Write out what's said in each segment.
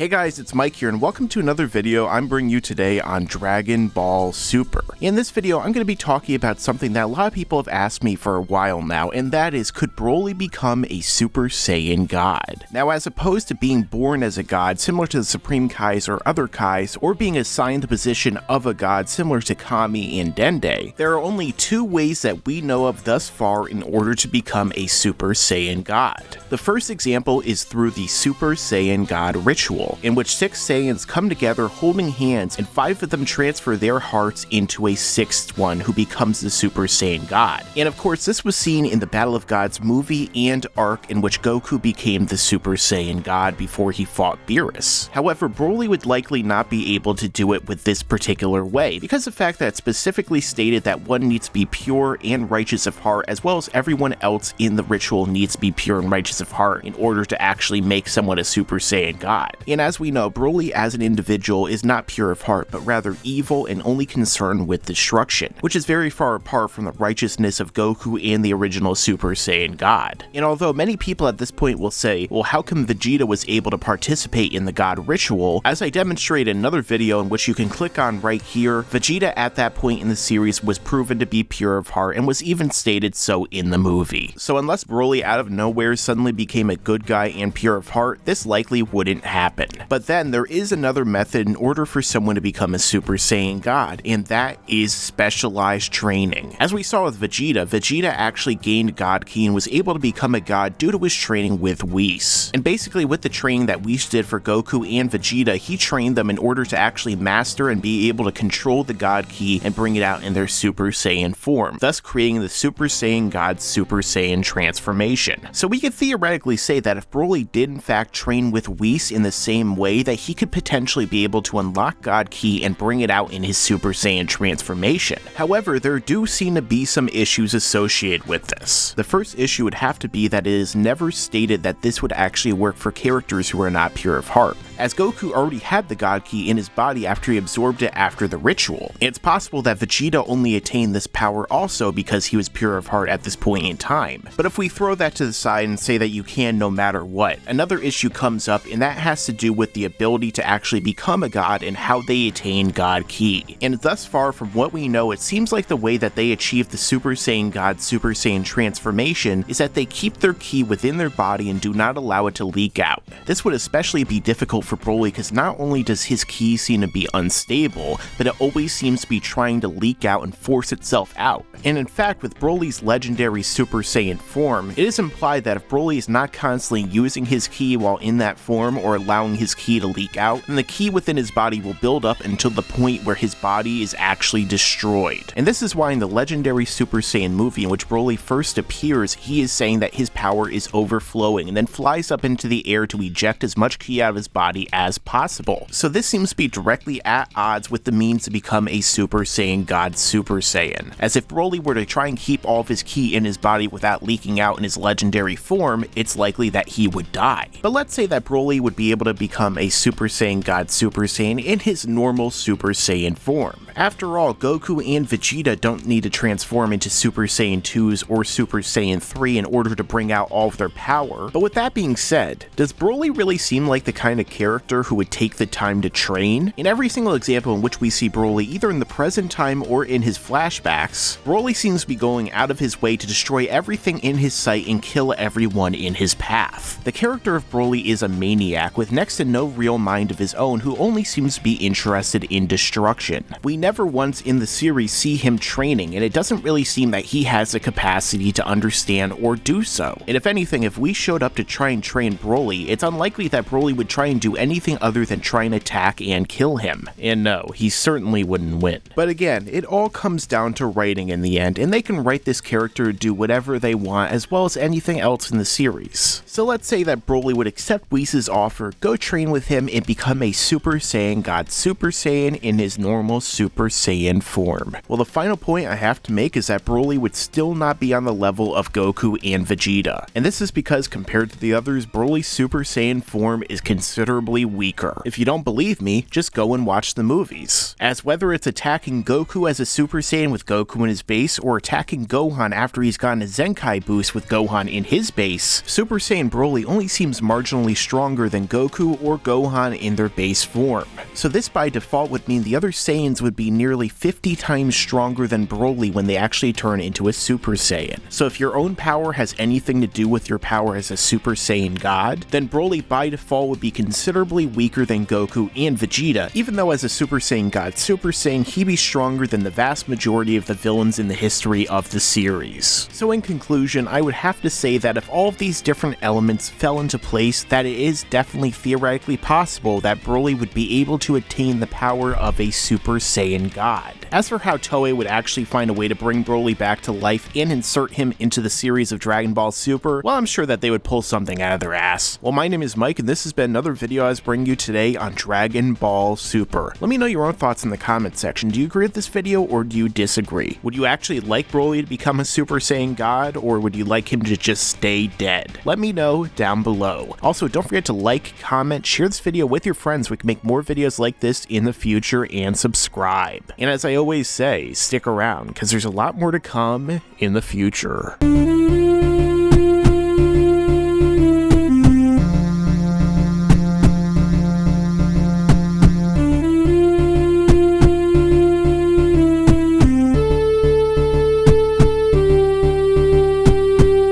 Hey guys, it's Mike here and welcome to another video I'm bringing you today on Dragon Ball Super. In this video, I'm going to be talking about something that a lot of people have asked me for a while now, and that is, could Broly become a Super Saiyan God? Now, as opposed to being born as a god, similar to the Supreme Kais or other Kais, or being assigned the position of a god similar to Kami and Dende, there are only two ways that we know of thus far in order to become a Super Saiyan God. The first example is through the Super Saiyan God ritual, in which 6 Saiyans come together holding hands and 5 of them transfer their hearts into a 6th one who becomes the Super Saiyan God. And of course, this was seen in the Battle of Gods movie and arc in which Goku became the Super Saiyan God before he fought Beerus. However, Broly would likely not be able to do it with this particular way because of the fact that it specifically stated that one needs to be pure and righteous of heart, as well as everyone else in the ritual needs to be pure and righteous of heart in order to actually make someone a Super Saiyan God. And as we know, Broly as an individual is not pure of heart, but rather evil and only concerned with destruction, which is very far apart from the righteousness of Goku and the original Super Saiyan God. And although many people at this point will say, well, how come Vegeta was able to participate in the God ritual? As I demonstrated in another video in which you can click on right here, Vegeta at that point in the series was proven to be pure of heart and was even stated so in the movie. So unless Broly out of nowhere suddenly became a good guy and pure of heart, this likely wouldn't happen. But then there is another method in order for someone to become a Super Saiyan God, and that is specialized training. As we saw with Vegeta, Vegeta actually gained God Ki and was able to become a god due to his training with Whis. And basically with the training that Whis did for Goku and Vegeta, he trained them in order to actually master and be able to control the God Ki and bring it out in their Super Saiyan form, thus creating the Super Saiyan God Super Saiyan transformation. So we could theoretically say that if Broly did in fact train with Whis in the same way, that he could potentially be able to unlock God Ki and bring it out in his Super Saiyan transformation. However, there do seem to be some issues associated with this. The first issue would have to be that it is never stated that this would actually work for characters who are not pure of heart, as Goku already had the God Ki in his body after he absorbed it after the ritual. It's possible that Vegeta only attained this power also because he was pure of heart at this point in time. But if we throw that to the side and say that you can no matter what, another issue comes up, and that has to do with the ability to actually become a god and how they attain God Ki. And thus far from what we know, it seems like the way that they achieve the Super Saiyan God Super Saiyan transformation is that they keep their ki within their body and do not allow it to leak out. This would especially be difficult for Broly because not only does his ki seem to be unstable, but it always seems to be trying to leak out and force itself out. And in fact, with Broly's legendary Super Saiyan form, it is implied that if Broly is not constantly using his ki while in that form or allowing his ki to leak out, then the ki within his body will build up until the point where his body is actually destroyed. And this is why in the legendary Super Saiyan movie in which Broly first appears, he is saying that his power is overflowing and then flies up into the air to eject as much ki out of his body as possible. So this seems to be directly at odds with the means to become a Super Saiyan God Super Saiyan, as if Broly were to try and keep all of his ki in his body without leaking out in his legendary form, it's likely that he would die. But let's say that Broly would be able to become a Super Saiyan God Super Saiyan in his normal Super Saiyan form. After all, Goku and Vegeta don't need to transform into Super Saiyan 2s or Super Saiyan 3 in order to bring out all of their power. But with that being said, does Broly really seem like the kind of character who would take the time to train? In every single example in which we see Broly, either in the present time or in his flashbacks, Broly seems to be going out of his way to destroy everything in his sight and kill everyone in his path. The character of Broly is a maniac with next to no real mind of his own who only seems to be interested in destruction. We never once in the series see him training, and it doesn't really seem that he has the capacity to understand or do so. And if anything, if we showed up to try and train Broly, it's unlikely that Broly would try and do anything other than try and attack and kill him. And no, he certainly wouldn't win. But again, it all comes down to writing in the end, and they can write this character to do whatever they want as well as anything else in the series. So let's say that Broly would accept Whis' offer, go train with him, and become a Super Saiyan God Super Saiyan in his normal Super Super Saiyan form. Well, the final point I have to make is that Broly would still not be on the level of Goku and Vegeta, and this is because compared to the others, Broly's Super Saiyan form is considerably weaker. If you don't believe me, just go and watch the movies. As whether it's attacking Goku as a Super Saiyan with Goku in his base, or attacking Gohan after he's gotten a Zenkai boost with Gohan in his base, Super Saiyan Broly only seems marginally stronger than Goku or Gohan in their base form. So this by default would mean the other Saiyans would be nearly 50 times stronger than Broly when they actually turn into a Super Saiyan. So if your own power has anything to do with your power as a Super Saiyan God, then Broly by default would be considerably weaker than Goku and Vegeta, even though as a Super Saiyan God Super Saiyan, he'd be stronger than the vast majority of the villains in the history of the series. So in conclusion, I would have to say that if all of these different elements fell into place, that it is definitely theoretically possible that Broly would be able to attain the power of a Super Saiyan God. As for how Toei would actually find a way to bring Broly back to life and insert him into the series of Dragon Ball Super, well, I'm sure that they would pull something out of their ass. Well, my name is Mike, and this has been another video I was bringing you today on Dragon Ball Super. Let me know your own thoughts in the comment section. Do you agree with this video, or do you disagree? Would you actually like Broly to become a Super Saiyan God, or would you like him to just stay dead? Let me know down below. Also, don't forget to like, comment, share this video with your friends so we can make more videos like this in the future, and subscribe. And as I always say, stick around, because there's a lot more to come in the future.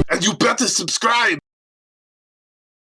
And you better subscribe!